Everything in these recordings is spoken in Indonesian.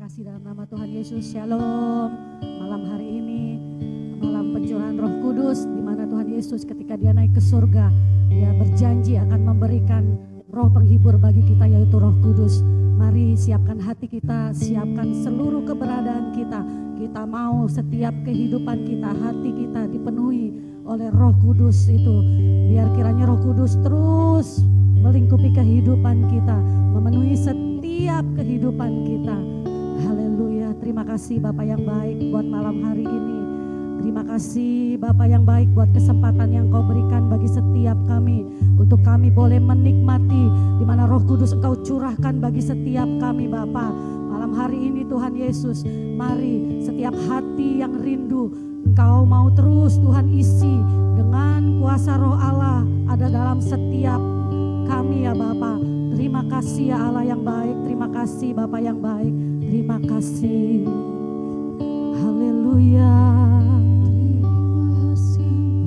kasih dalam nama Tuhan Yesus. Shalom. Malam hari ini malam pencurahan Roh Kudus, di mana Tuhan Yesus ketika dia naik ke surga, dia berjanji akan memberikan roh penghibur bagi kita, yaitu Roh Kudus. Mari siapkan hati kita, siapkan seluruh keberadaan kita. Kita mau setiap kehidupan kita, hati kita dipenuhi oleh Roh Kudus itu. Biar kiranya Roh Kudus terus melingkupi kehidupan kita, memenuhi setiap kehidupan kita. Haleluya. Terima kasih Bapa yang baik buat malam hari ini. Terima kasih Bapa yang baik buat kesempatan yang Kau berikan bagi setiap kami, untuk kami boleh menikmati di mana Roh Kudus Engkau curahkan bagi setiap kami Bapa. Malam hari ini Tuhan Yesus, mari setiap hati yang rindu Engkau mau terus Tuhan isi dengan kuasa Roh Allah ada dalam setiap kami ya Bapa. Terima kasih ya Allah yang baik, terima kasih Bapa yang baik, terima kasih. Haleluya.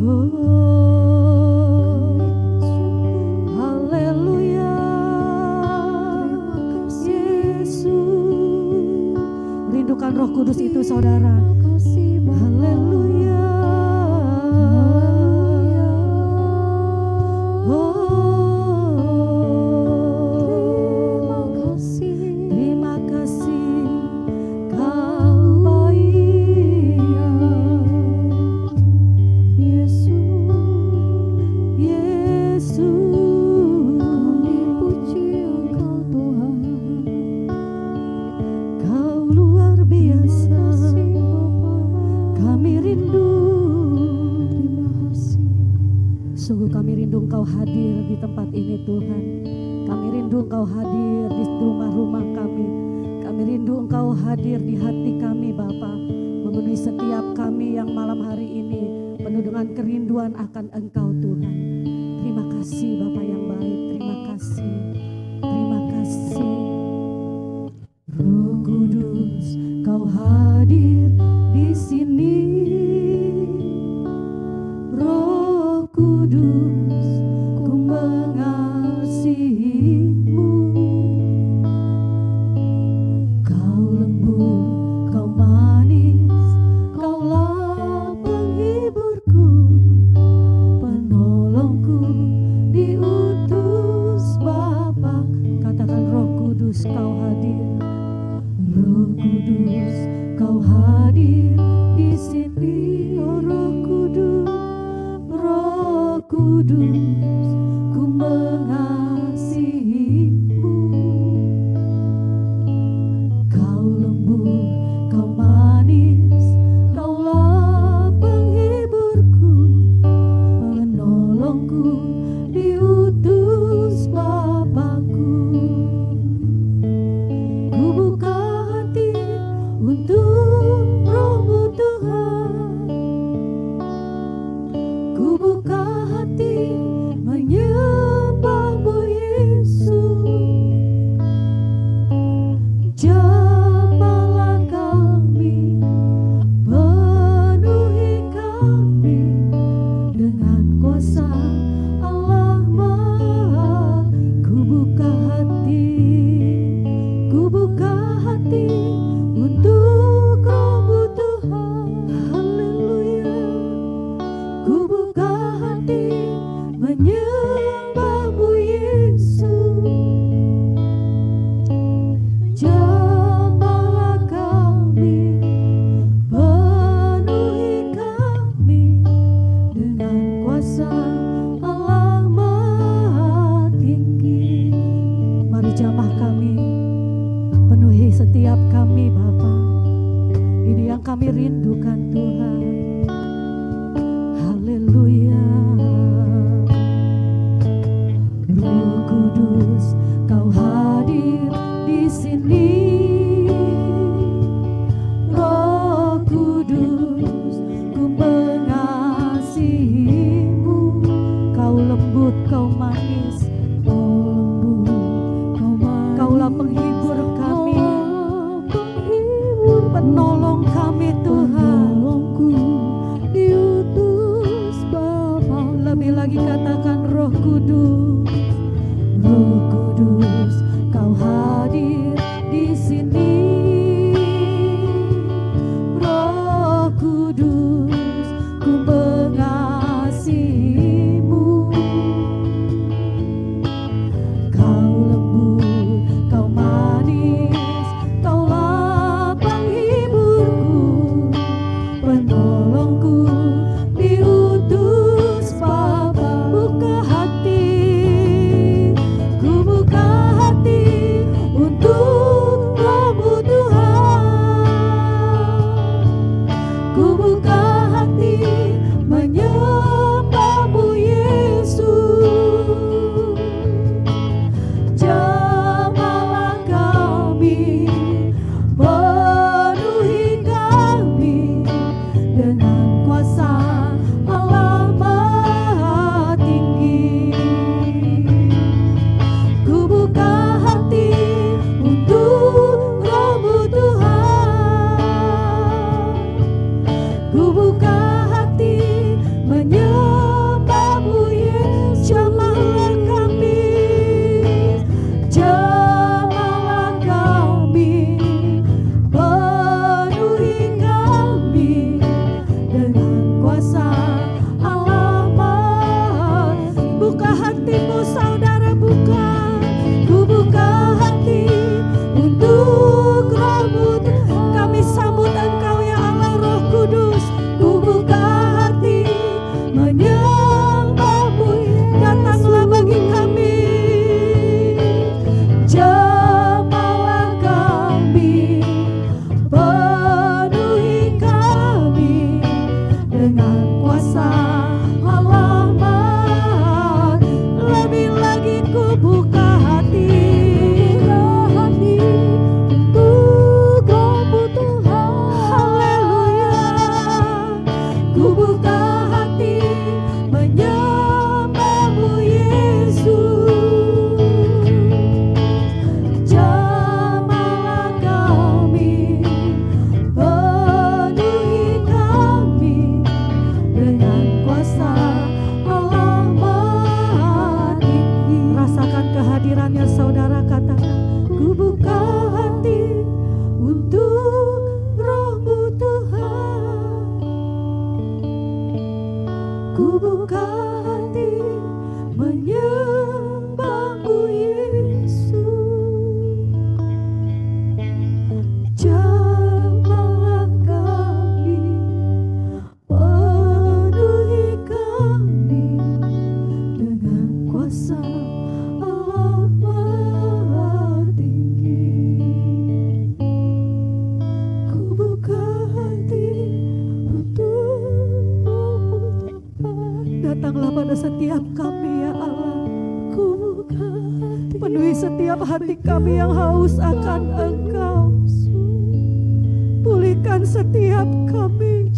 Oh, haleluya. Yesus. Rindukan Roh Kudus itu saudara. Haleluya. Oh, terima kasih Kau baik, Yesus, Yesus. Kami puji Engkau Tuhan, Kau luar biasa. Kami rindu, terima kasih. Sungguh kami rindu Engkau hadir di tempat ini Tuhan. Kami rindu Engkau hadir di rumah-rumah kami. Kami rindu Engkau hadir di hati kami Bapa, memenuhi setiap kami yang malam hari ini penuh dengan kerinduan akan Engkau Tuhan. Terima kasih Bapa yang baik, terima kasih, terima kasih. Roh Kudus Kau hadir di sini. Roh Kudus ku mengasihi-Mu. Kau lembut, Kau manis, Kaulah penghiburku, penolongku, diutus Bapa. Katakan Roh Kudus Kau hadir. Roh Kudus Kau hadir di sini. Oh Roh Kudus, Roh Kudus ku mengasihi-Mu. Kau lembut, Kau manis, Kaulah penghiburku, penolongku, diutus Bapakku. Ku buka hati untuk Roh-Mu Tuhan. Ku buka hati menyembah-Mu Yesus. Jamahlah kami, penuhi kami dengan kuasa Allah Maha. Ku buka hati untuk Roh-Mu Tuhan. Haleluya. Ku buka hati menyembah-Mu Yesus. Jamahlah kami, penuhi kami dengan kuasa Allah Maha Tinggi. Mari jamah kami, penuhi setiap kami Bapa. Ini yang kami rindukan Tuhan. Haleluya. Roh Kudus Kau hadir di sini. Roh Kudus ku mengasihi-Mu. Kau lembut, Kau manis, Kaulah penghibur kami, penolong kami Tuhan. Diutus Bapa. Lebih lagi katakan Roh Kudus, Roh Kudus Kau hadir di sini. kuasa Allah Maha Tinggi. Ku buka hati untuk datanglah pada setiap kami ya Allah. Ku buka hati, penuhi setiap hati kami yang haus akan Engkau. Pulihkan setiap kami,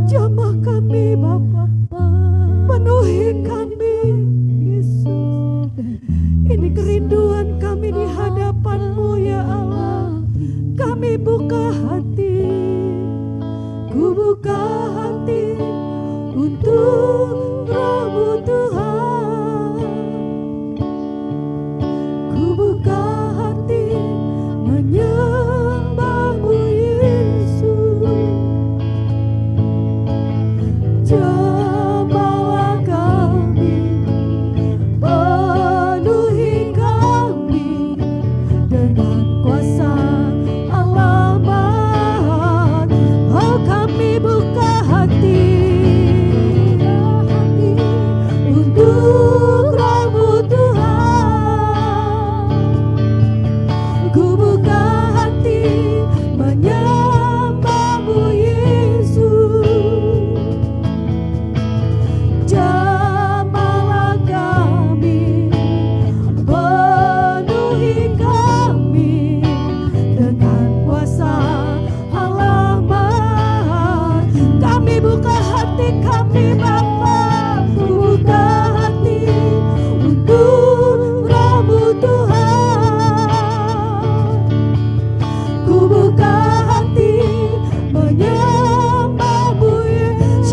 jamah kami Bapa, penuhi kami Yesus. Ini kerinduan kami di hadapan-Mu ya Allah. Kami buka hati, ku buka hati untuk Roh-Mu Tuhan. Ku buka hati menyembah-Mu Yesus. Jamahlah kami, penuhi kami dengan kuasa Allah Maha. Oh, kami buka hati untuk Roh-Mu Tuhan. Ku buka hati menyembah-Mu Yesus. Jamahlah kami, penuhi kami dengan kuasa Allah Maha. Kami buka hati kami Bapa, buka hati untuk Roh-Mu Tuhan. Ku buka hati menyembah-Mu Yesus.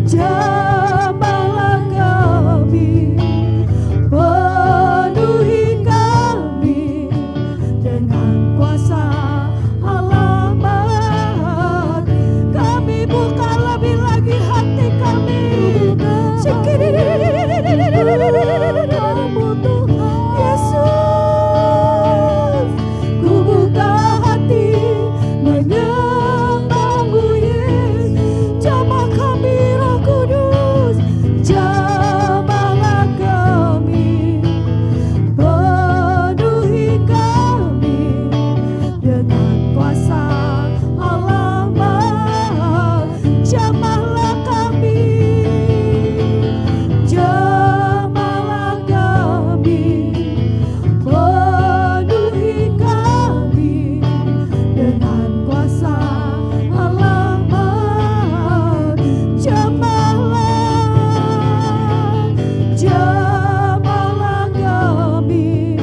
Jamahlah kami, penuhi kami dengan kuasa Allah Maha. Kami buka lebih lagi hati kami. Yesus, ku buka hati menyembah-Mu Yesus. Jamah kami Roh Kudus, jamahlah kami, penuhi kami dengan kuasa Allah Maha. Jamahlah kami, jamahlah kami, penuhi kami dengan kuasa Allah Maha. Jamahlah kami,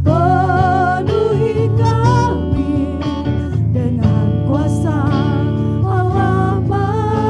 penuhi kami dengan kuasa Allah Maha.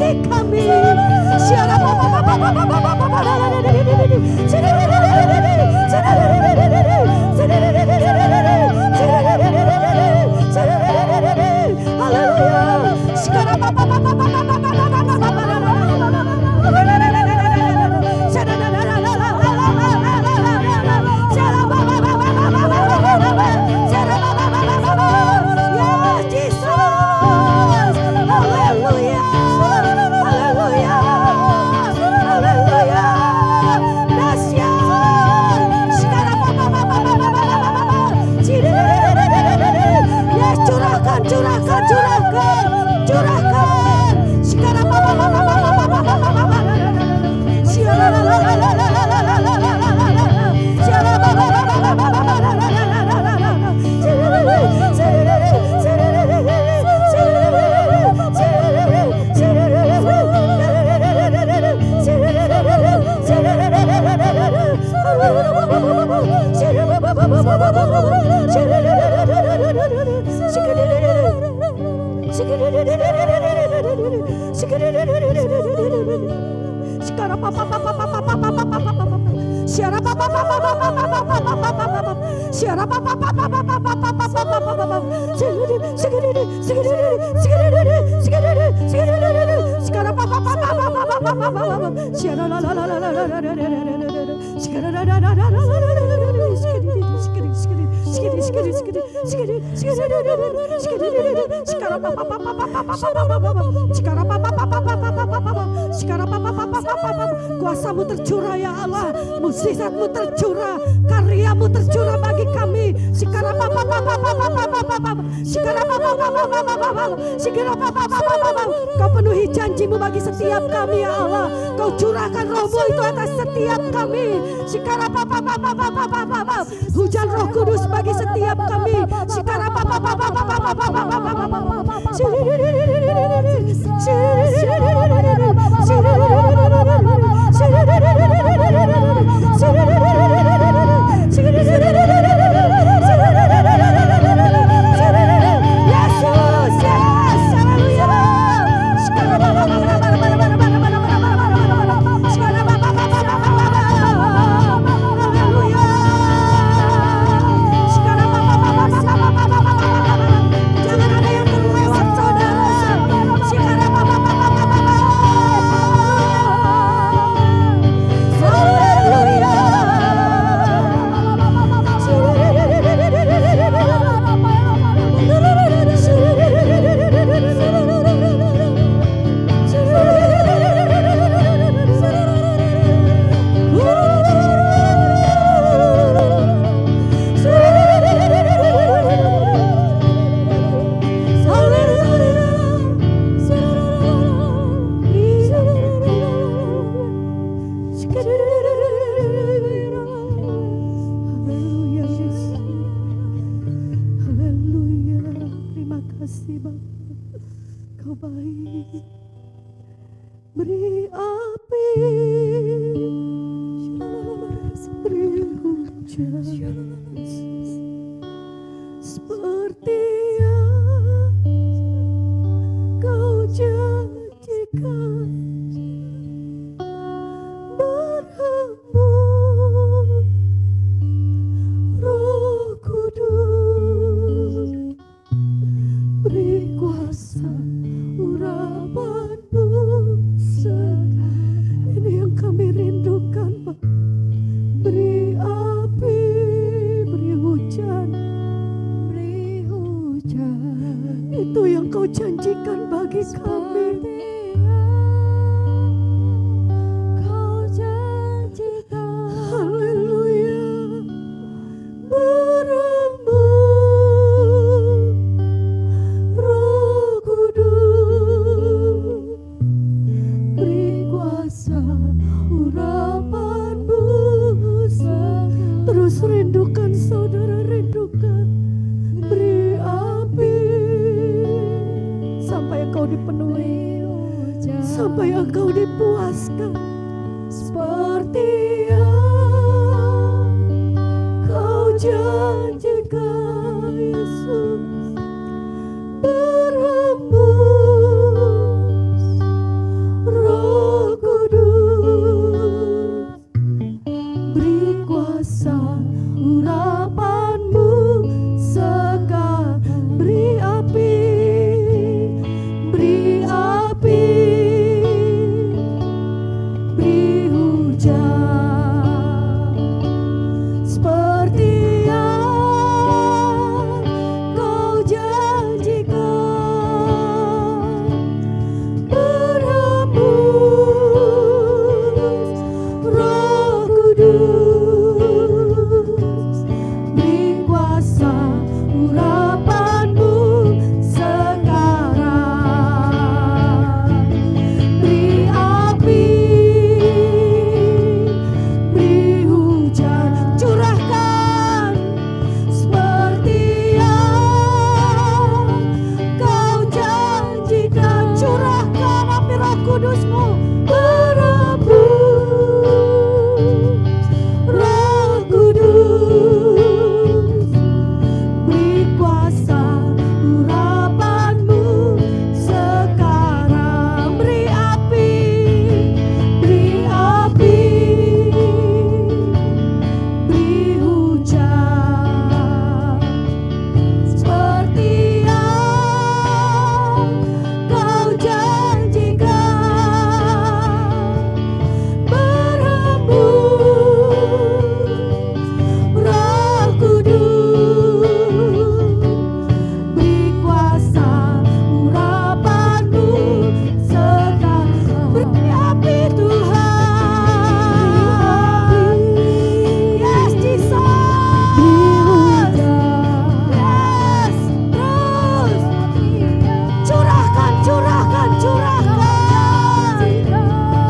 bagi kami. Kuasamu tercurah ya Allah, mukjizatmu tercurah, karyamu tercurah bagi kami. Kau penuhi janjimu bagi setiap kami ya Allah. Kau curahkan rohmu itu atas setiap kami. Hujan Roh Kudus bagi setiap kami. Kudus-Mu berembus. Roh Kudus, beri kuasa urapan-Mu sekarang. Beri api, beri api, beri hujan seperti yang Kau janjikan. Berembus, Roh Kudus, beri kuasa urapan-Mu sekarang. Beri api Tuhan. Yes Jesus. Yes. Terus curahkan, curahkan, curahkan.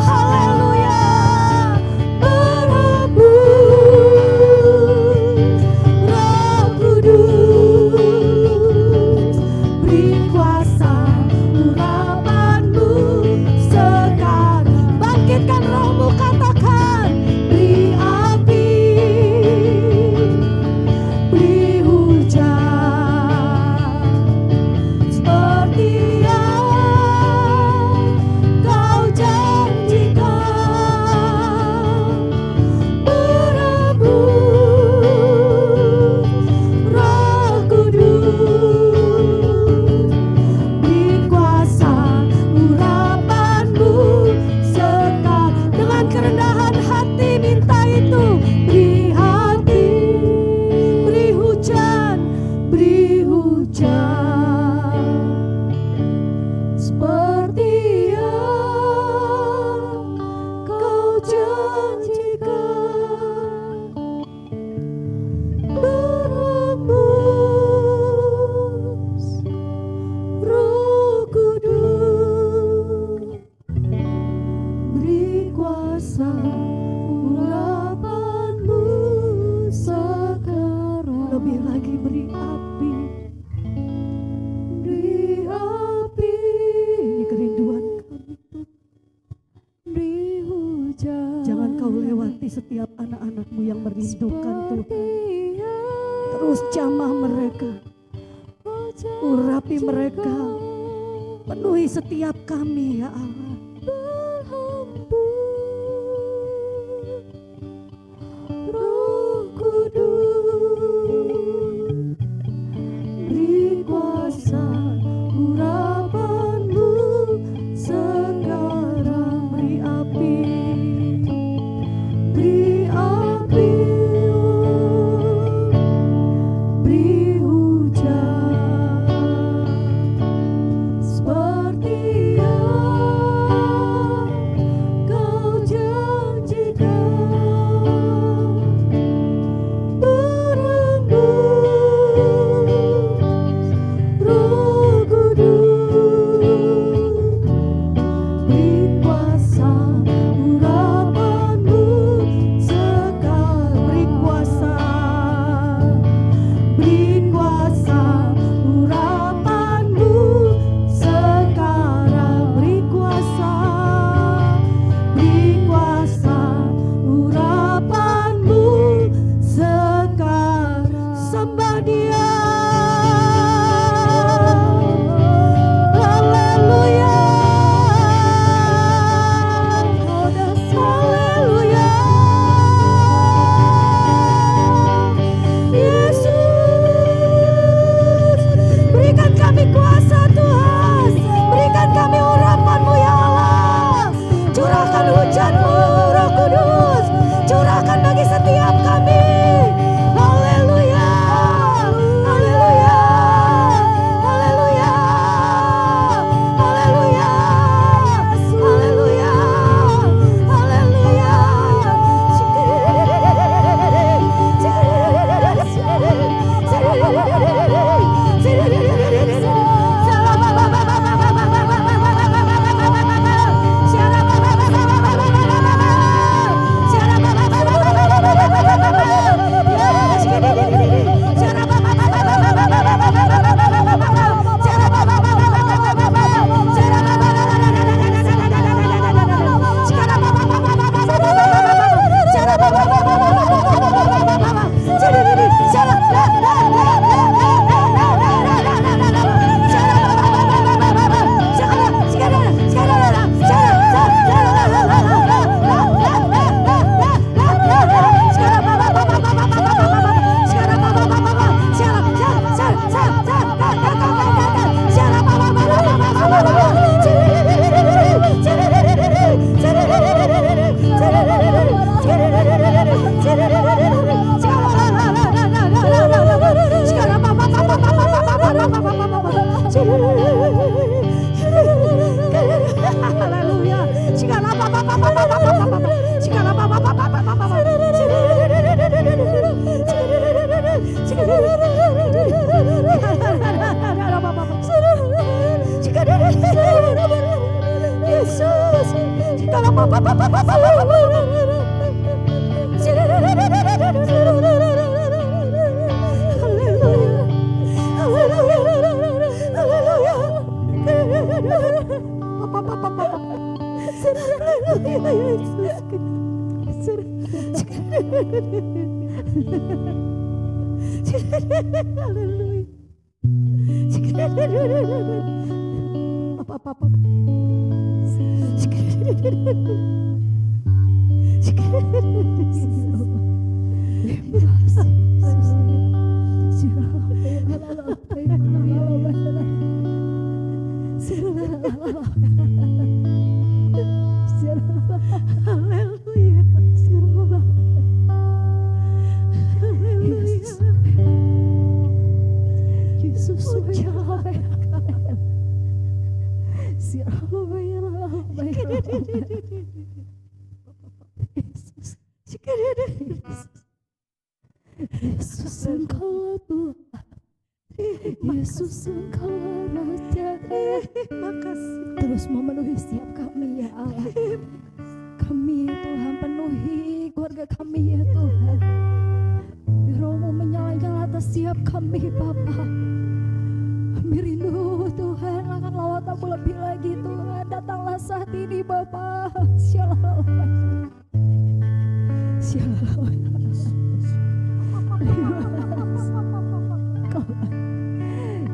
Haleluya. Berembus, Roh Kudus, beri kuasa urapan-Mu sekarang. Bangkitkan rohmu, katakan. Beri api, beri hujan seperti yang Kau janjikan. Berembus, Roh Kudus, beri kuasa urapan-Mu sekarang. Dengan kerendahan hati minta itu. Beri hati, beri hujan, beri hujan seperti yang Kau janjikan. Berembus, Roh Kudus, beri kuasa urapan-Mu sekarang. Lebih lagi beri api, beri api. Ini kerinduan kami. Beri hujan. Jangan Kau lewati setiap anak-anak-Mu yang merindukan Tuhan. Terus jamah mereka, urapi mereka, penuhi setiap kami ya Allah. Roh Kudus, beri kuasa urapan-Mu sekarang. Beri api, beri api, beri hujan seperti yang Kau janjikan. Berembus, Roh Kudus, beri kuasa urapan-Mu sekarang. Beri kuasa, beri kuasa urapan-Mu sekarang. Beri kuasa, beri kuasa urapan-Mu sekarang. Sembah Dia. Haleluya. Yesus Engkaulah Tuhan, Yesus Engkaulah Raja. Makasih. Terus memenuhi setiap kami ya Allah. Kami Tuhan penuhi keluarga kami ya Tuhan. Roh-Mu menyala-nyala atas setiap kami Bapa. Kami rindu Tuhan akan lawat-Mu lebih lagi Tuhan. Datanglah saat ini Bapa. Shalom. Shalom.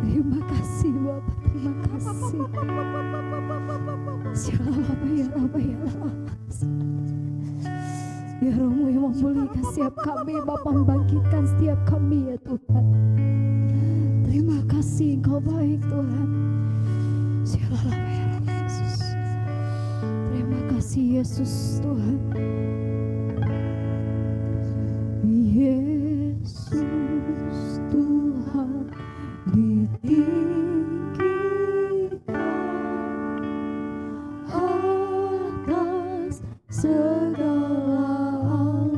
Terima kasih Bapak, terima kasih. Siapa ya Rabbi ya Allah. Ya Roh-Mu yang memulihkan setiap kami, Bapak membangkitkan setiap kami ya Tuhan. Terima kasih Engkau baik Tuhan. Siapa ya Rabbi Yesus. Terima kasih Yesus Tuhan. Yesus Tuhan ditinggikan atas segala alam,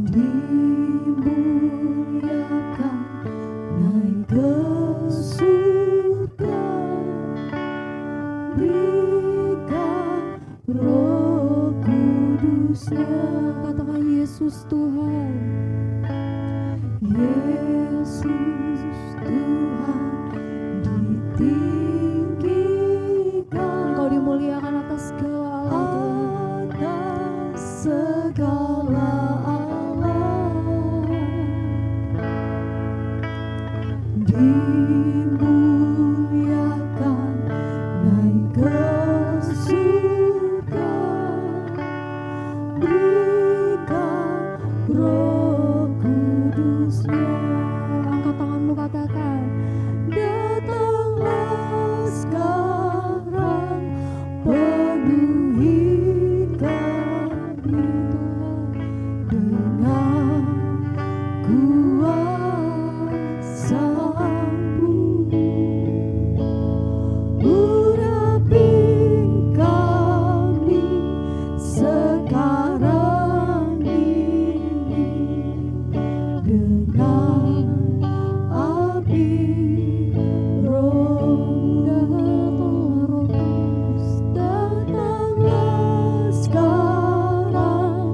dimuliakan naik ke surga, berikan Roh Kudusnya. Katakan Yesus Tuhan, Yesus Tuhan ditinggikan. Engkau dimuliakan atas segala alam, atas segala alam, dimuliakan naik ke surga, berikan Roh Kudusnya. Angkat tanganmu, katakan, datanglah sekarang, penuhi kami Tuhan dengan kuasa-Mu. Urapi kami sekarang ini dengan api Roh-Mu. Datanglah sekarang,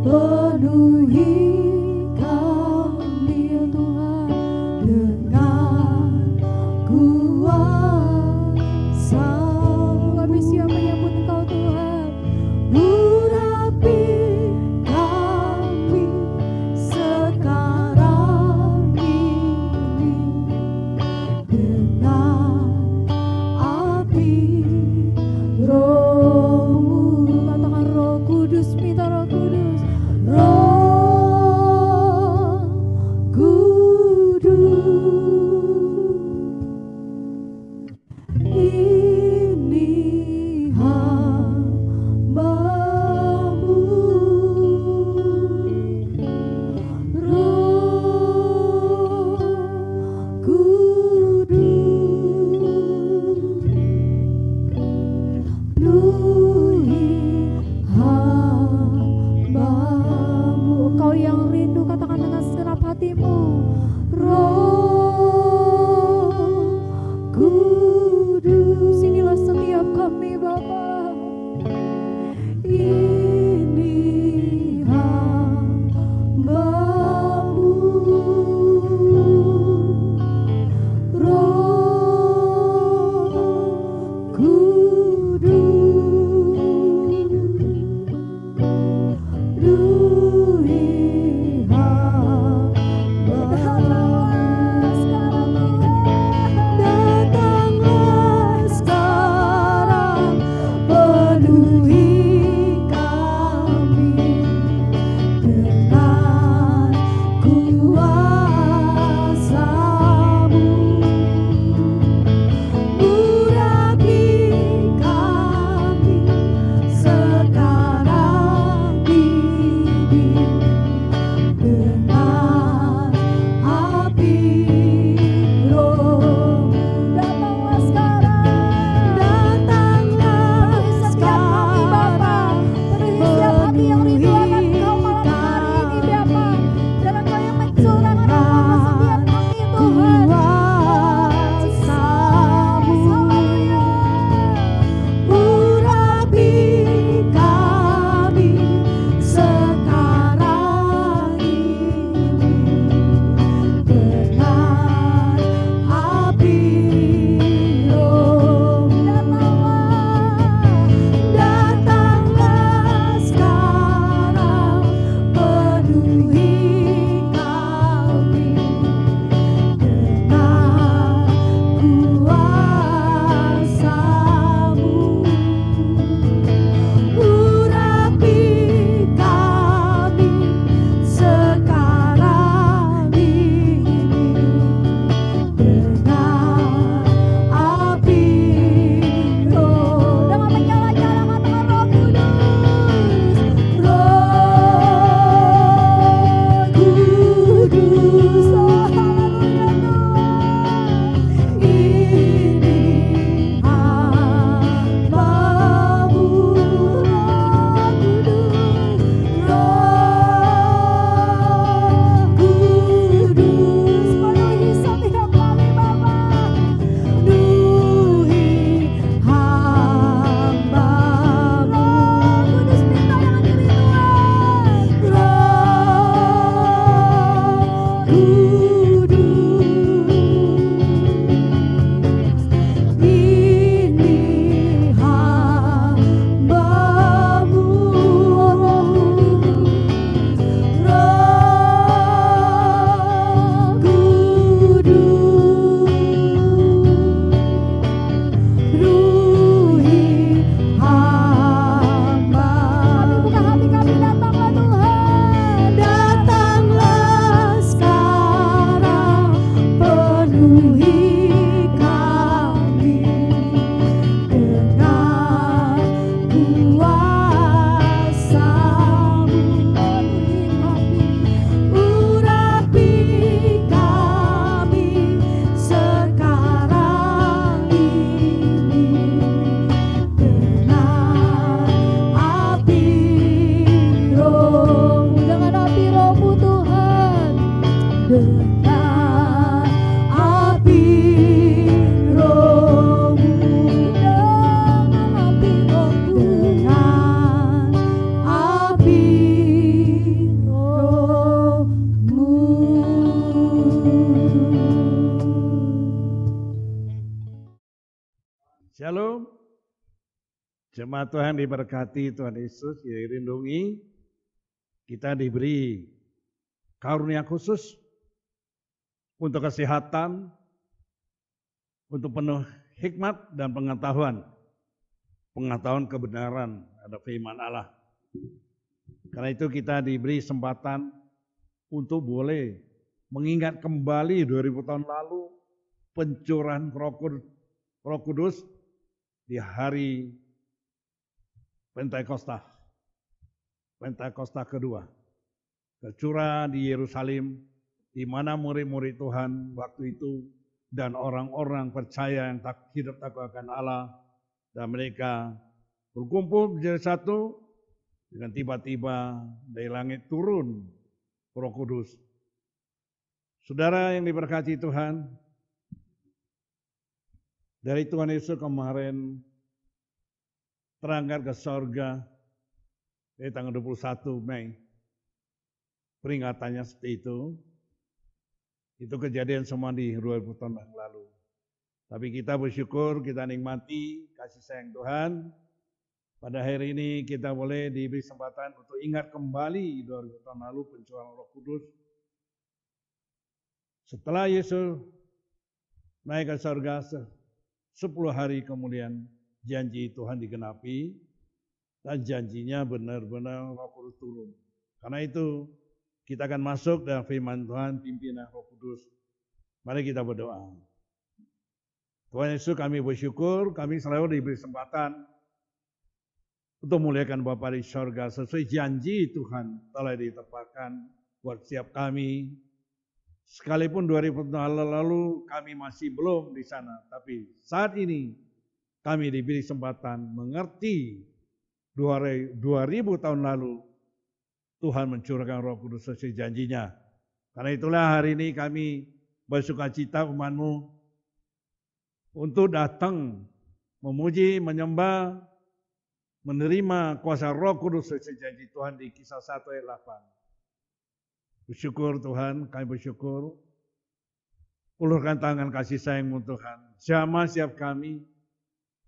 penuhi kami ya Tuhan dengan kuasa. Kami siap menyambut Engkau Tuhan. Urapi kami sekarang ini dengan api Roh-Mu. Katakan Roh Kudus, minta Roh Kudus. Roh Kudus, Shalom. Jemaat Tuhan diberkati Tuhan Yesus, dilindungi. Kita diberi karunia khusus untuk kesehatan, untuk penuh hikmat dan pengetahuan. Pengetahuan kebenaran, ada firman Allah. Karena itu kita diberi kesempatan untuk boleh mengingat kembali 2000 tahun lalu pencurahan Roh Kudus di hari Pentakosta kedua. Tercurah di Yerusalem, di mana murid-murid Tuhan waktu itu dan orang-orang percaya yang hidup takut akan Allah, dan mereka berkumpul menjadi satu, dengan tiba-tiba dari langit turun Roh Kudus. Saudara yang diberkati Tuhan, dari Tuhan Yesus kemarin terangkat ke sorga dari tanggal 21 Mei. Peringatannya seperti itu. Itu kejadian semua di 2000 tahun yang lalu. Tapi kita bersyukur, kita nikmati kasih sayang Tuhan. Pada hari ini kita boleh diberi kesempatan untuk ingat kembali 2000 tahun lalu pencurahan Roh Kudus. Setelah Yesus naik ke sorga, 10 hari kemudian janji Tuhan digenapi dan janjinya benar-benar Roh Kudus turun. Karena itu kita akan masuk dalam firman Tuhan, pimpinan Roh Kudus. Mari kita berdoa. Tuhan Yesus, kami bersyukur, kami selalu diberi kesempatan untuk muliakan Bapa di sorga sesuai janji Tuhan telah ditepatkan buat setiap kami. Sekalipun 2000 tahun lalu kami masih belum di sana, tapi saat ini kami diberi kesempatan mengerti 2000 tahun lalu Tuhan mencurahkan Roh Kudus sesuai janjinya. Karena itulah hari ini kami bersukacita umat-Mu untuk datang memuji, menyembah, menerima kuasa Roh Kudus sesuai janji Tuhan di Kisah 1 ayat 8. Bersyukur Tuhan, kami bersyukur. Ulurkan tangan kasih sayang-Mu Tuhan. Jamah setiap kami.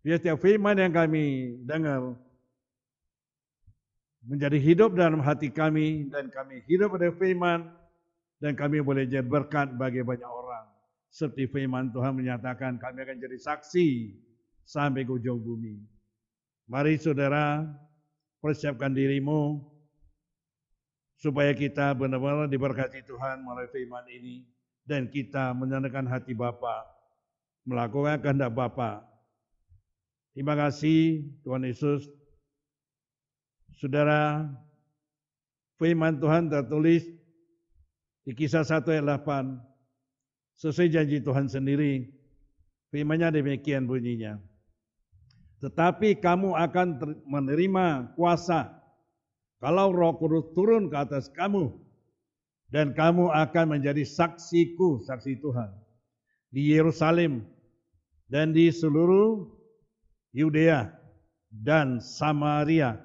Biar setiap firman yang kami dengar menjadi hidup dalam hati kami, dan kami hidup pada firman, dan kami boleh jadi berkat bagi banyak orang. Seperti firman Tuhan menyatakan kami akan jadi saksi sampai ke ujung bumi. Mari saudara, persiapkan dirimu supaya kita benar-benar diberkati Tuhan melalui firman ini, dan kita menyenangkan hati Bapa, melakukan kehendak Bapa. Terima kasih Tuhan Yesus. Saudara, firman Tuhan tertulis di Kisah 1 ayat 8, sesuai janji Tuhan sendiri. Firman-Nya demikian bunyinya. Tetapi kamu akan menerima kuasa kalau Roh Kudus turun ke atas kamu, dan kamu akan menjadi saksiku, saksi Tuhan, di Yerusalem dan di seluruh Yudea dan Samaria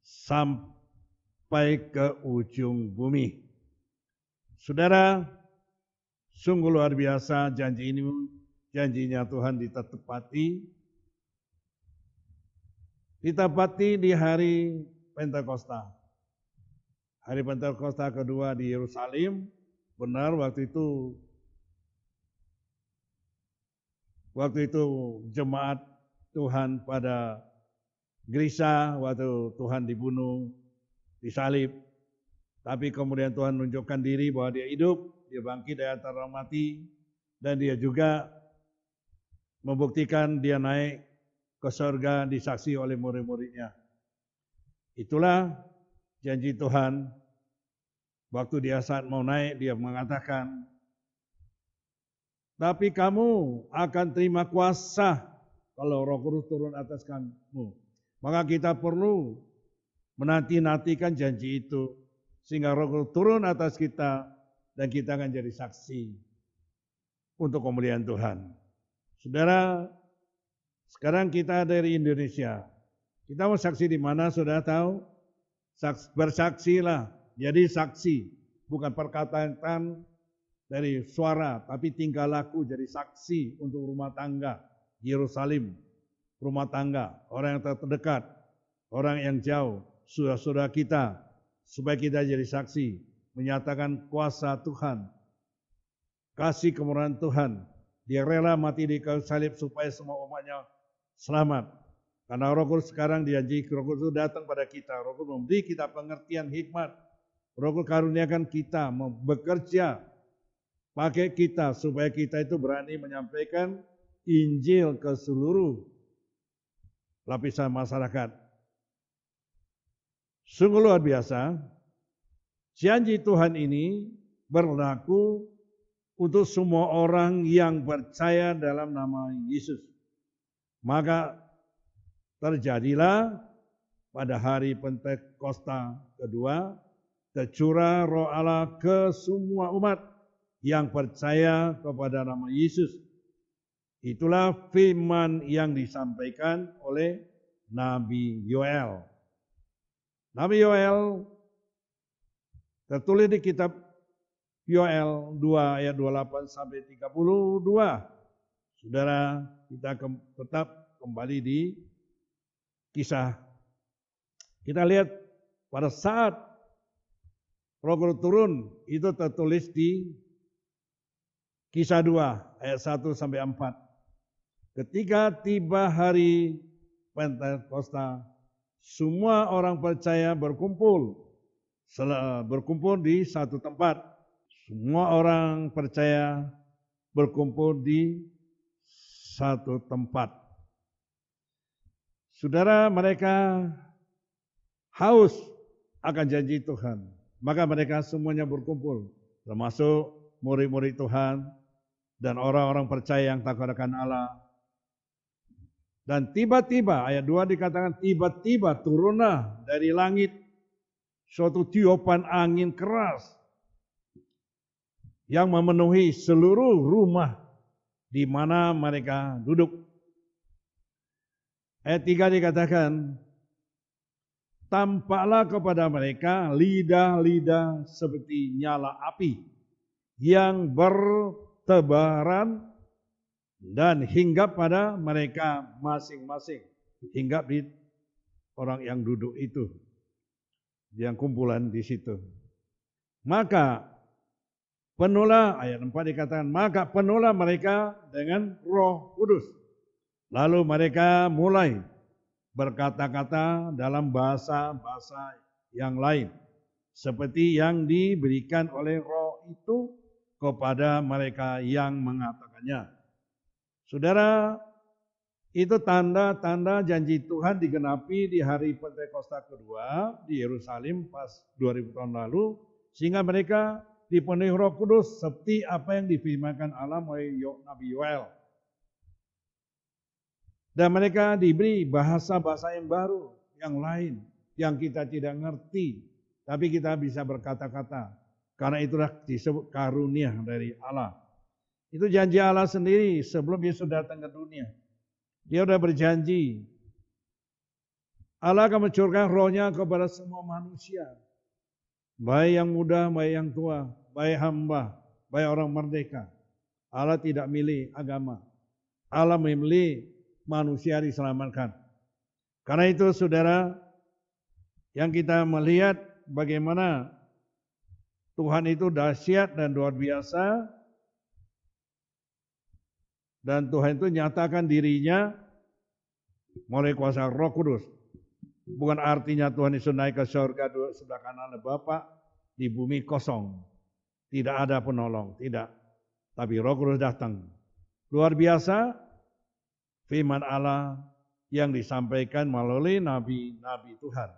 sampai ke ujung bumi. Saudara, sungguh luar biasa janjinya Tuhan ditepati. Ditepati di hari Pentakosta. Hari Pentakosta kedua di Yerusalem. Benar waktu itu jemaat Tuhan pada gereja waktu Tuhan dibunuh, disalib. Tapi kemudian Tuhan menunjukkan diri bahwa dia hidup, dia bangkit dari antara orang mati, dan dia juga membuktikan dia naik ke surga disaksi oleh murid-muridnya. Itulah janji Tuhan. Waktu dia saat mau naik, dia mengatakan, tapi kamu akan terima kuasa kalau Roh Kudus turun atas kamu. Maka kita perlu menanti-nantikan janji itu, sehingga Roh Kudus turun atas kita, dan kita akan jadi saksi untuk kemuliaan Tuhan. Saudara, sekarang kita dari Indonesia. Kita mau saksi di mana, saudara tahu? Bersaksilah, jadi saksi. Bukan perkataan dari suara, tapi tingkah laku jadi saksi untuk rumah tangga, Yerusalem, rumah tangga, orang yang terdekat, orang yang jauh, saudara-saudara kita, supaya kita jadi saksi, menyatakan kuasa Tuhan, kasih kemurahan Tuhan. Dia rela mati di kayu salib supaya semua umatnya selamat. Karena Roh Kudus sekarang dijanji, Roh Kudus datang pada kita. Roh Kudus memberi kita pengertian hikmat. Roh Kudus karuniakan kita bekerja pakai kita supaya kita itu berani menyampaikan Injil ke seluruh lapisan masyarakat. Sungguh luar biasa. Janji Tuhan ini berlaku untuk semua orang yang percaya dalam nama Yesus. Maka terjadilah pada hari Pentakosta kedua, tercurah Roh Allah ke semua umat yang percaya kepada nama Yesus. Itulah firman yang disampaikan oleh Nabi Yoel. Nabi Yoel tertulis di kitab Yoel 2 ayat 28 sampai 32. Saudara, kita tetap kembali di kisah. Kita lihat pada saat Roh Kudus turun, itu tertulis di Kisah 2 ayat 1 sampai 4. Ketika tiba hari Pentakosta, semua orang percaya berkumpul di satu tempat. Semua orang percaya berkumpul di satu tempat. Saudara, mereka haus akan janji Tuhan. Maka mereka semuanya berkumpul, termasuk murid-murid Tuhan dan orang-orang percaya yang takut akan Allah. Dan tiba-tiba, ayat 2 dikatakan, tiba-tiba turunlah dari langit suatu tiupan angin keras yang memenuhi seluruh rumah di mana mereka duduk. Ayat 3 dikatakan, tampaklah kepada mereka lidah-lidah seperti nyala api yang bertebaran dan hinggap pada mereka masing-masing. Hinggap di orang yang duduk itu, yang kumpulan di situ. Maka penuhlah, ayat 4 dikatakan, maka penuhlah mereka dengan Roh Kudus. Lalu mereka mulai berkata-kata dalam bahasa-bahasa yang lain, seperti yang diberikan oleh Roh itu kepada mereka yang mengatakannya. Saudara, itu tanda-tanda janji Tuhan digenapi di hari Pentakosta kedua di Yerusalem pas 2000 tahun lalu, sehingga mereka dipenuhi Roh Kudus seperti apa yang difirmankan Allah oleh Nabi Yoel. Dan mereka diberi bahasa-bahasa yang baru, yang lain, yang kita tidak ngerti, tapi kita bisa berkata-kata. Karena itulah disebut karunia dari Allah. Itu janji Allah sendiri sebelum Yesus datang ke dunia. Dia sudah berjanji. Allah akan mencurahkan rohnya kepada semua manusia. Baik yang muda, baik yang tua, baik hamba, baik orang merdeka. Allah tidak milih agama. Allah memilih manusia diselamatkan. Karena itu saudara, yang kita melihat bagaimana Tuhan itu dahsyat dan luar biasa. Dan Tuhan itu nyatakan dirinya melalui kuasa Roh Kudus. Bukan artinya Tuhan Yesus naik ke surga sebelah kanan Bapa, di bumi kosong. Tidak ada penolong, tidak. Tapi Roh Kudus datang. Luar biasa firman Allah yang disampaikan melalui nabi-nabi Tuhan.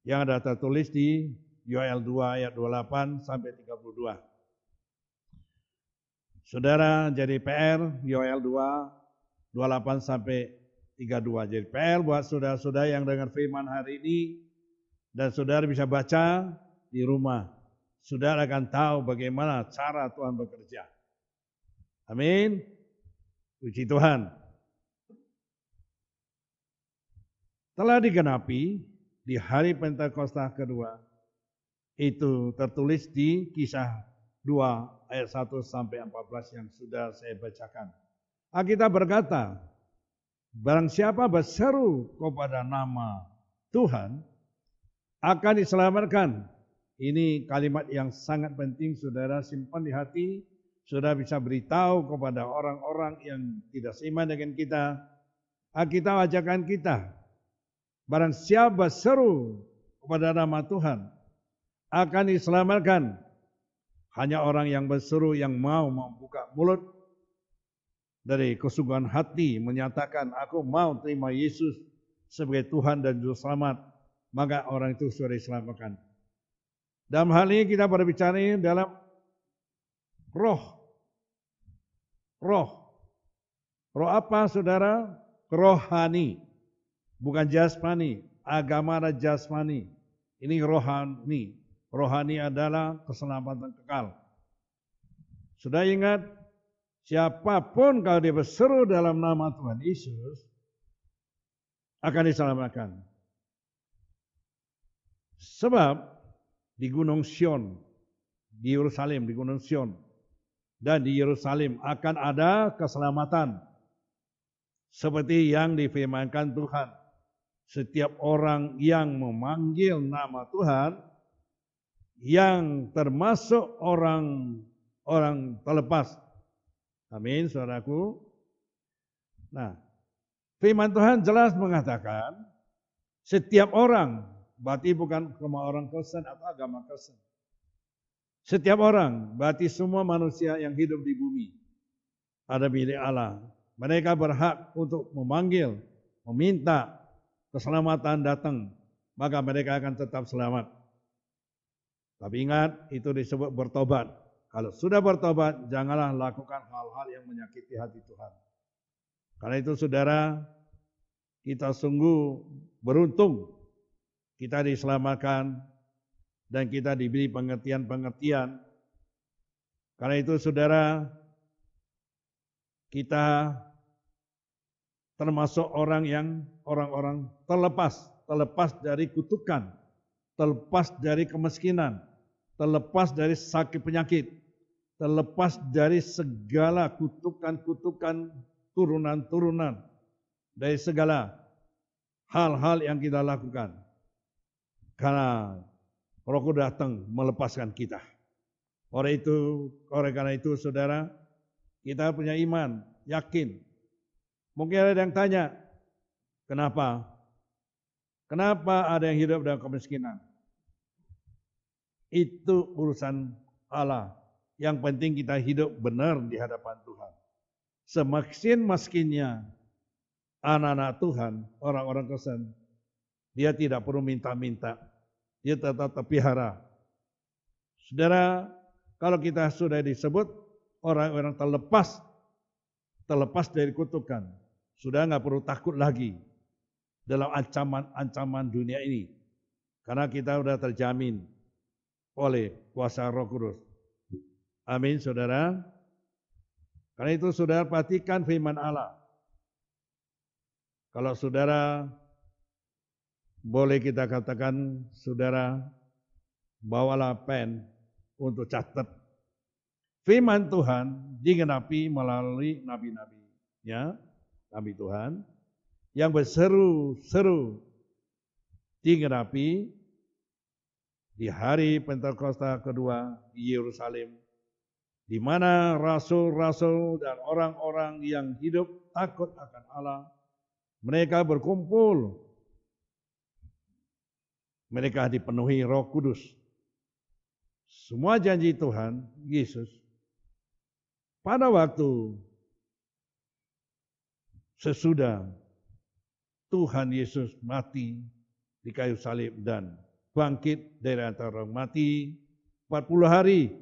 Yang ada tertulis di Yoel 2 ayat 28 sampai 32. Saudara, jadi PR Yoel 2, 28 sampai 32. Jadi PR buat saudara-saudara yang dengar firman hari ini, dan saudara bisa baca di rumah. Saudara akan tahu bagaimana cara Tuhan bekerja. Amin. Puji Tuhan. Telah digenapi di hari Pentakosta kedua, itu tertulis di Kisah 2 ayat 1 sampai 14 yang sudah saya bacakan. Alkitab berkata, barang siapa berseru kepada nama Tuhan akan diselamatkan. Ini kalimat yang sangat penting, saudara simpan di hati. Saudara bisa beritahu kepada orang-orang yang tidak seiman dengan kita. Alkitab ajarkan kita, barang siapa berseru kepada nama Tuhan akan diselamatkan. Hanya orang yang berseru, yang mau membuka mulut dari kesungguhan hati menyatakan, aku mau terima Yesus sebagai Tuhan dan Juru Selamat, maka orang itu sudah diselamatkan. Dalam hal ini kita berbicara dalam roh. Roh apa, saudara? Rohani, bukan jasmani. Agama ada jasmani. Ini rohani. Rohani adalah keselamatan kekal. Sudah ingat, siapapun kalau dia berseru dalam nama Tuhan Yesus akan diselamatkan. Sebab di Gunung Sion, di Yerusalem, di Gunung Sion, dan di Yerusalem akan ada keselamatan. Seperti yang difirmankan Tuhan. Setiap orang yang memanggil nama Tuhan, yang termasuk orang terlepas. Amin, saudaraku. Nah, firman Tuhan jelas mengatakan, setiap orang, berarti bukan cuma orang Kristen atau agama Kristen. Setiap orang, berarti semua manusia yang hidup di bumi, ada milik Allah. Mereka berhak untuk memanggil, meminta keselamatan datang, maka mereka akan tetap selamat. Tapi ingat, itu disebut bertobat. Kalau sudah bertobat, janganlah lakukan hal-hal yang menyakiti hati Tuhan. Karena itu saudara, kita sungguh beruntung. Kita diselamatkan dan kita diberi pengertian-pengertian. Karena itu saudara, kita termasuk orang-orang terlepas dari kutukan, terlepas dari kemiskinan, terlepas dari sakit penyakit, terlepas dari segala kutukan-kutukan turunan-turunan, dari segala hal-hal yang kita lakukan. Karena Roh Kudus datang melepaskan kita. Oleh karena itu saudara, kita punya iman, yakin. Mungkin ada yang tanya, kenapa? Kenapa ada yang hidup dalam kemiskinan? Itu urusan Allah. Yang penting kita hidup benar di hadapan Tuhan. Semakin miskinnya anak-anak Tuhan, orang-orang Kristen, dia tidak perlu minta-minta. Dia tetap terpelihara. Saudara, kalau kita sudah disebut orang-orang terlepas dari kutukan, sudah nggak perlu takut lagi dalam ancaman dunia ini. Karena kita sudah terjamin oleh kuasa Roh Kudus. Amin, saudara. Karena itu saudara perhatikan firman Allah. Kalau saudara boleh kita katakan, saudara bawalah pen untuk catat. Firman Tuhan digenapi melalui nabi-nabi, ya, nabi Tuhan yang berseru-seru digenapi di hari Pentakosta kedua di Yerusalem, di mana rasul-rasul dan orang-orang yang hidup takut akan Allah, mereka berkumpul. Mereka dipenuhi Roh Kudus. Semua janji Tuhan Yesus pada waktu sesudah Tuhan Yesus mati di kayu salib dan bangkit dari antara orang mati 40 hari.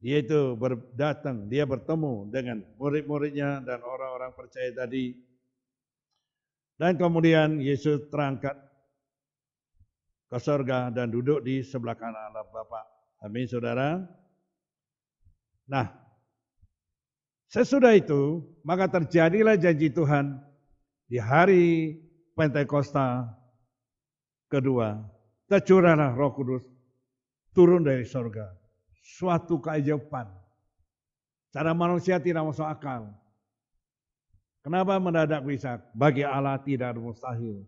Dia itu datang, dia bertemu dengan murid-muridnya dan orang-orang percaya tadi. Dan kemudian Yesus terangkat ke surga dan duduk di sebelah kanan Allah Bapa. Amin, saudara. Nah, sesudah itu, maka terjadilah janji Tuhan di hari Pentakosta kedua. Tercurahlah Roh Kudus turun dari surga. suatu keajaiban. Cara manusia tidak masuk akal. Kenapa mendadak bisa? Bagi Allah tidak ada mustahil.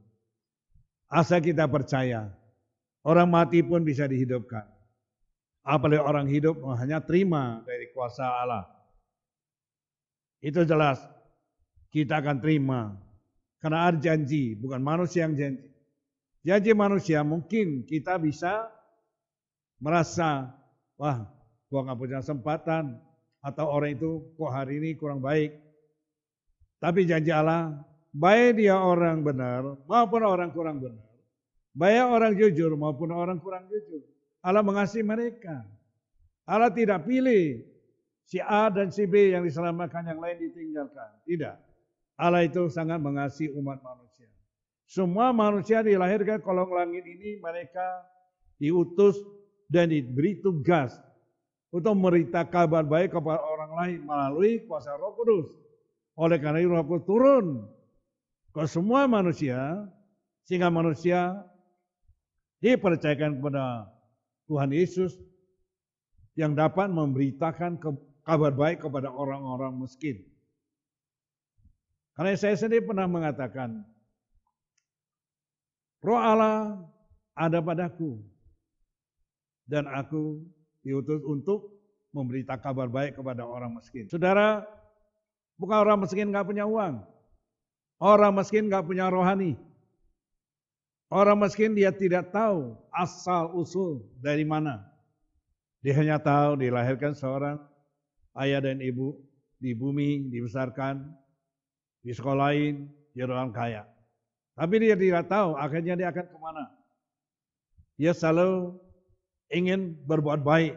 Asal kita percaya, orang mati pun bisa dihidupkan. Apalagi orang hidup hanya terima dari kuasa Allah. Itu jelas, kita akan terima. Karena ada janji, bukan manusia yang janji. Janji manusia mungkin kita bisa merasa, wah, gua gak punya kesempatan, atau orang itu kok hari ini kurang baik. Tapi janji Allah, baik dia orang benar maupun orang kurang benar, baik orang jujur maupun orang kurang jujur, Allah mengasihi mereka. Allah tidak pilih si A dan si B yang diselamatkan, yang lain ditinggalkan. Tidak. Allah itu sangat mengasihi umat manusia. Semua manusia dilahirkan kolong langit ini, mereka diutus dan diberi tugas untuk memberitakan kabar baik kepada orang lain melalui kuasa Roh Kudus. Oleh karena itu Roh Kudus turun ke semua manusia, sehingga manusia dipercayakan kepada Tuhan Yesus yang dapat memberitakan kabar baik kepada orang-orang miskin. Karena saya sendiri pernah mengatakan, Roh Allah ada padaku, dan aku diutus untuk memberitakan kabar baik kepada orang miskin. Saudara, bukan orang miskin gak punya uang. Orang miskin gak punya rohani. Orang miskin dia tidak tahu asal usul dari mana. Dia hanya tahu dilahirkan seorang ayah dan ibu di bumi, dibesarkan, disekolahin, dia orang kaya. Tapi dia tidak tahu akhirnya dia akan kemana. Dia selalu ingin berbuat baik,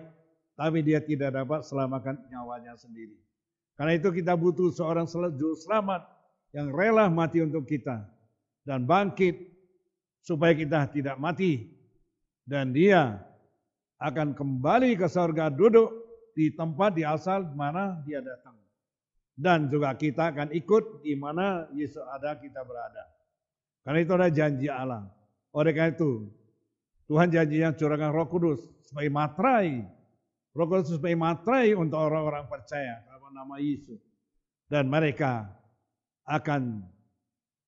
tapi dia tidak dapat selamatkan nyawanya sendiri. Karena itu kita butuh seorang juru selamat yang rela mati untuk kita dan bangkit supaya kita tidak mati. Dan dia akan kembali ke surga, duduk di tempat di asal mana dia datang. Dan juga kita akan ikut di mana Yesus ada, kita berada. Karena itu ada janji Allah. Oleh karena itu, Tuhan janjinya curahkan Roh Kudus sebagai materai. Roh Kudus sebagai materai untuk orang-orang percaya dalam nama Yesus. Dan mereka akan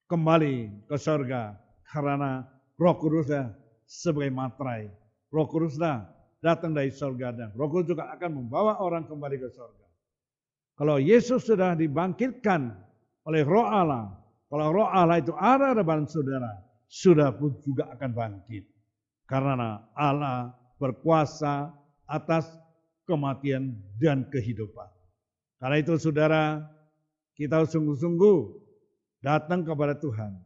kembali ke surga karena Roh Kuduslah sebagai materai. Roh Kuduslah datang dari surga dan Roh Kudus juga akan membawa orang kembali ke surga. Kalau Yesus sudah dibangkitkan oleh Roh Allah, kalau Roh Allah itu ada dalam saudara, sudah pun juga akan bangkit. Karena Allah berkuasa atas kematian dan kehidupan. Karena itu saudara, kita sungguh-sungguh datang kepada Tuhan.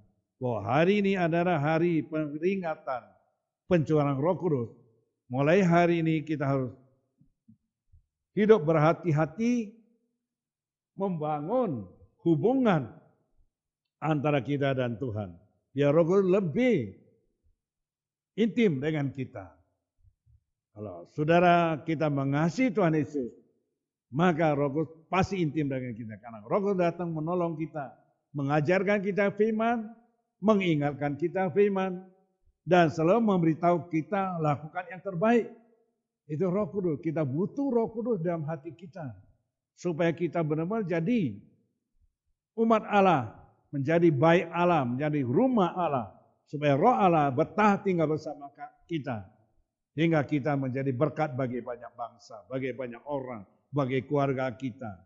Bahwa hari ini adalah hari peringatan pencurahan Roh Kudus. Mulai hari ini kita harus hidup berhati-hati membangun hubungan antara kita dan Tuhan. Biar Roh Kudus lebih intim dengan kita. Kalau saudara kita mengasihi Tuhan Yesus, maka Roh Kudus pasti intim dengan kita. Karena Roh Kudus datang menolong kita, mengajarkan kita firman, mengingatkan kita firman, dan selalu memberitahu kita lakukan yang terbaik. Itu Roh Kudus. Kita butuh Roh Kudus dalam hati kita. Supaya kita benar-benar jadi umat Allah, menjadi baik Allah, menjadi rumah Allah. Supaya Roh Allah betah tinggal bersama kita. Hingga kita menjadi berkat bagi banyak bangsa, bagi banyak orang, bagi keluarga kita.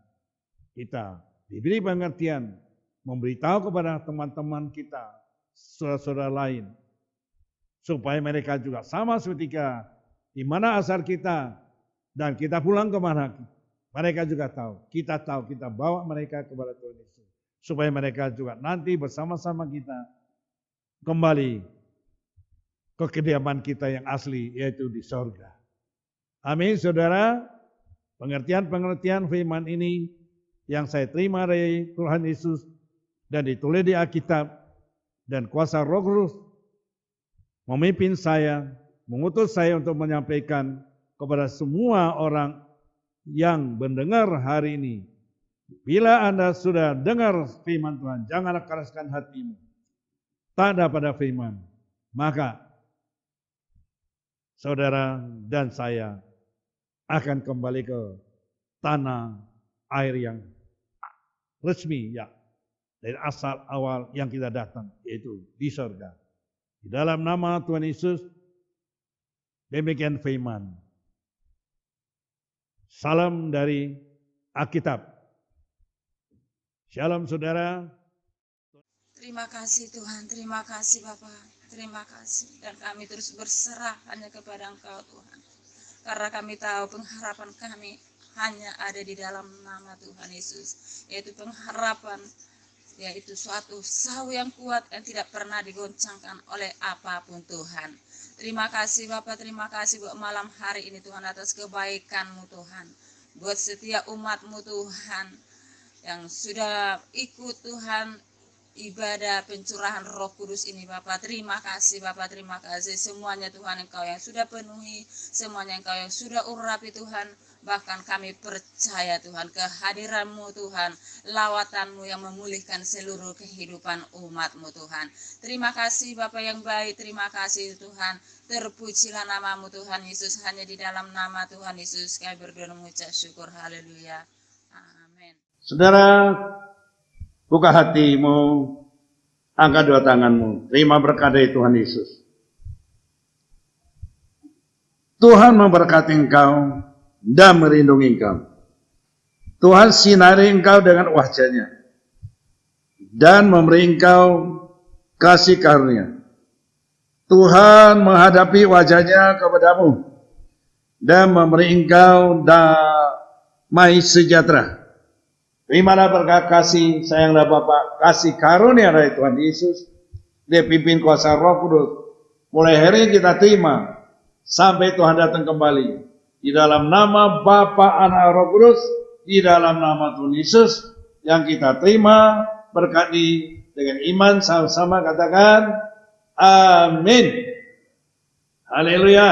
Kita diberi pengertian, memberitahu kepada teman-teman kita, saudara-saudara lain. Supaya mereka juga sama seperti kita, di mana asal kita, dan kita pulang kemana. Mereka juga tahu, kita bawa mereka kepada Tuhan Yesus. Supaya mereka juga nanti bersama-sama kita kembali ke kediaman kita yang asli, yaitu di sorga. Amin, saudara. Pengertian-pengertian firman ini yang saya terima dari Tuhan Yesus dan ditulis di Alkitab, dan kuasa Roh Kudus memimpin saya, mengutus saya untuk menyampaikan kepada semua orang yang mendengar hari ini. Bila Anda sudah dengar firman Tuhan, janganlah keraskan hatimu. Tanda pada firman. Maka saudara dan saya akan kembali ke tanah air yang resmi ya, dari asal awal yang kita datang, yaitu di surga. Di dalam nama Tuhan Yesus, demikian firman. Salam dari Alkitab. Shalom saudara. Terima kasih Tuhan, terima kasih Bapak, terima kasih. Dan kami terus berserah hanya kepada Engkau Tuhan. Karena kami tahu pengharapan kami hanya ada di dalam nama Tuhan Yesus. Yaitu pengharapan, yaitu suatu sahu yang kuat yang tidak pernah digoncangkan oleh apapun Tuhan. Terima kasih Bapak, terima kasih buat malam hari ini Tuhan atas kebaikan-Mu Tuhan. Buat setiap umat-Mu Tuhan yang sudah ikut Tuhan ibadah pencurahan Roh Kudus ini Bapak. Terima kasih Bapak, terima kasih semuanya Tuhan, Engkau yang sudah penuhi, semuanya Engkau yang sudah urapi Tuhan. Bahkan kami percaya Tuhan kehadiran-Mu Tuhan, lawatan-Mu yang memulihkan seluruh kehidupan umat-Mu Tuhan. Terima kasih Bapak yang baik, terima kasih Tuhan. Terpujilah nama-Mu Tuhan Yesus, hanya di dalam nama Tuhan Yesus kami berdoa mengucap syukur, haleluya, amin. Saudara, buka hatimu, angkat dua tanganmu, terima berkat dari Tuhan Yesus. Tuhan memberkati engkau dan melindungi engkau. Tuhan sinari engkau dengan wajah-Nya dan memberi engkau kasih karunia. Tuhan menghadapi wajah-Nya kepadamu dan memberi engkau damai sejahtera. Terimalah berkat kasih sayang dan Bapa, kasih karunia dari Tuhan Yesus, Dia pimpin kuasa Roh Kudus. Mulai hari ini kita terima sampai Tuhan datang kembali. Di dalam nama Bapa, Anak, Roh Kudus, di dalam nama Tuhan Yesus yang kita terima berkati dengan iman, sama-sama katakan amin. Haleluya.